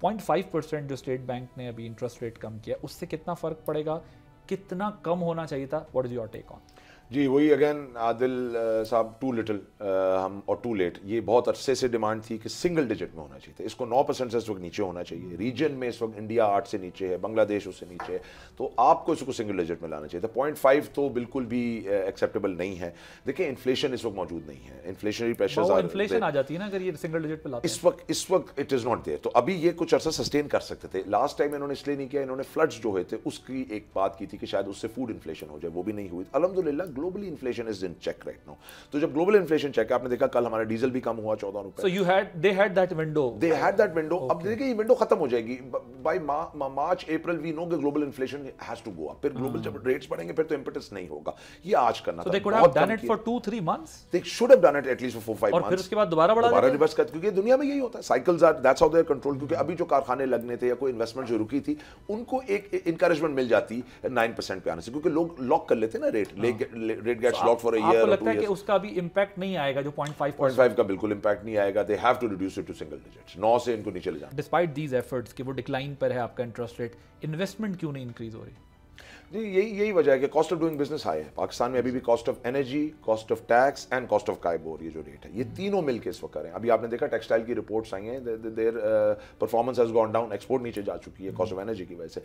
0.5% جو state bank نے ابھی انٹرسٹ ریٹ کم کیا اس سے کتنا فرق پڑے گا, کتنا کم ہونا چاہیے تھا؟ واٹ از یور ٹیک آن؟ جی وہی اگین عادل صاحب ٹو لٹل ہم اور ٹو لیٹ. یہ بہت عرصے سے ڈیمانڈ تھی کہ سنگل ڈیجٹ میں ہونا چاہیے تھا. اس کو 9% سے اس وقت نیچے ہونا چاہیے. ریجن میں اس وقت انڈیا 8 سے نیچے ہے, بنگلہ دیش اس سے نیچے ہے, تو آپ کو اس کو سنگل ڈیجٹ میں لانا چاہیے تھا. 0.5 تو بالکل بھی ایکسیپٹیبل نہیں ہے. دیکھیں انفلیشن اس وقت موجود نہیں ہے, انفلیشنری پریشرز انفلیشن آ جاتی ہے نا اگر یہ سنگل ڈیجٹ پہ لاتے ہیں. اس وقت اٹ از ناٹ دیئر. تو ابھی یہ کچھ عرصہ سسٹین کر سکتے تھے. لاسٹ ٹائم انہوں نے اس لیے نہیں کیا, انہوں نے فلڈز جو ہوئے تھے اس کی ایک بات کی تھی کہ شاید اس سے فوڈ انفلیشن ہو جائے, وہ بھی نہیں ہوئی. الحمدللہ globally inflation is in check right now. تو جب گلوبل انفلیشن چیک ہے, آپ نے دیکھا کل ہمارا ڈیزل بھی کم ہوا 14 روپے. So you had they had that window. They had that window. اب دیکھیں یہ ونڈو ختم ہو جائے گی by March April. We know کہ global inflation has to go up. پھر گلوبل جب ریٹس بڑھیں گے پھر تو امپیٹس نہیں ہوگا. یہ آج کرنا تھا. So they could have done it for 2-3 months. They should have done it at least for 4-5 months. اور پھر اس کے بعد دوبارہ ریورس کر, کیونکہ دنیا میں یہی ہوتا ہے. Cycles are that's how they are control. کیونکہ ابھی جو کارخانے لگنے تھے یا کوئی انویسٹمنٹ جو رکی تھی ان کو ایک انکریجمنٹ مل جاتی 9% پہ آنے سے, کیونکہ لوگ لاک کر لیتے ہیں نا rate. Rate gets lock for a year. آپ کو لگتا ہے کہ اس کا بھی امپیکٹ نہیں آئے گا جو 0.5 کا بالکل امپیکٹ نہیں آئے گا. They have to reduce it to single digits. 9 سے ان کو نیچے لے جانا. ڈسپائٹ دیز ایفرٹس کہ وہ ڈکلائن پر ہے آپ کا انٹرسٹ ریٹ, انویسٹمنٹ کیوں نہیں انکریز ہو رہی؟ جی یہی وجہ ہے کہ cost of doing business high ہے پاکستان میں. ابھی بھی cost of energy, cost of tax and cost of KIBOR, یہ جو ریٹ ہے یہ تینوں مل کے اس وقت کریں. ابھی آپ نے دیکھا ٹیکسٹائل کی رپورٹس آئی ہیں, their performance has gone down. Export نیچے جا چکی ہے کاسٹ آف انرجی کی وجہ سے.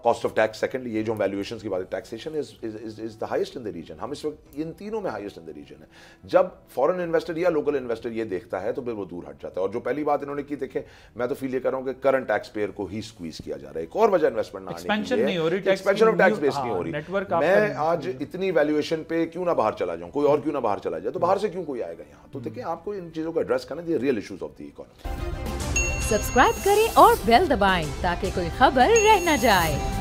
کاسٹ آف ٹیکس سیکنڈلی, یہ جو ویلیویشنس کی بات ہے, taxation is the highest in the region. ہم اس وقت ان تینوں میں ہائیسٹ ان دا ریجن ہے. جب فورن انویسٹر یا لوکل انویسٹر یہ دیکھتا ہے تو پھر وہ دور ہٹ جاتا ہے. اور جو پہلی بات انہوں نے کی, دیکھیں میں تو فیل یہ کر رہا ہوں کہ کرنٹ ٹیکس پیئر کو ہی اسکویز کیا جا رہا ہے. ایک اور وجہ انویسٹمنٹ نہ آنے کی ہے, ایکسپینشن آف ٹیکس بیس نہیں ہو رہی. میں آج اتنی ویلیویشن پہ کیوں نہ باہر چلا جاؤں, کوئی اور کیوں نہ باہر چلا جائے, تو باہر سے کیوں کوئی آئے گا یہاں. تو دیکھیں آپ کو ان چیزوں کو ایڈریس کرنا ہے, real issues of the economy. Subscribe کریں اور بیل دبائیں تاکہ کوئی خبر رہ نہ جائے.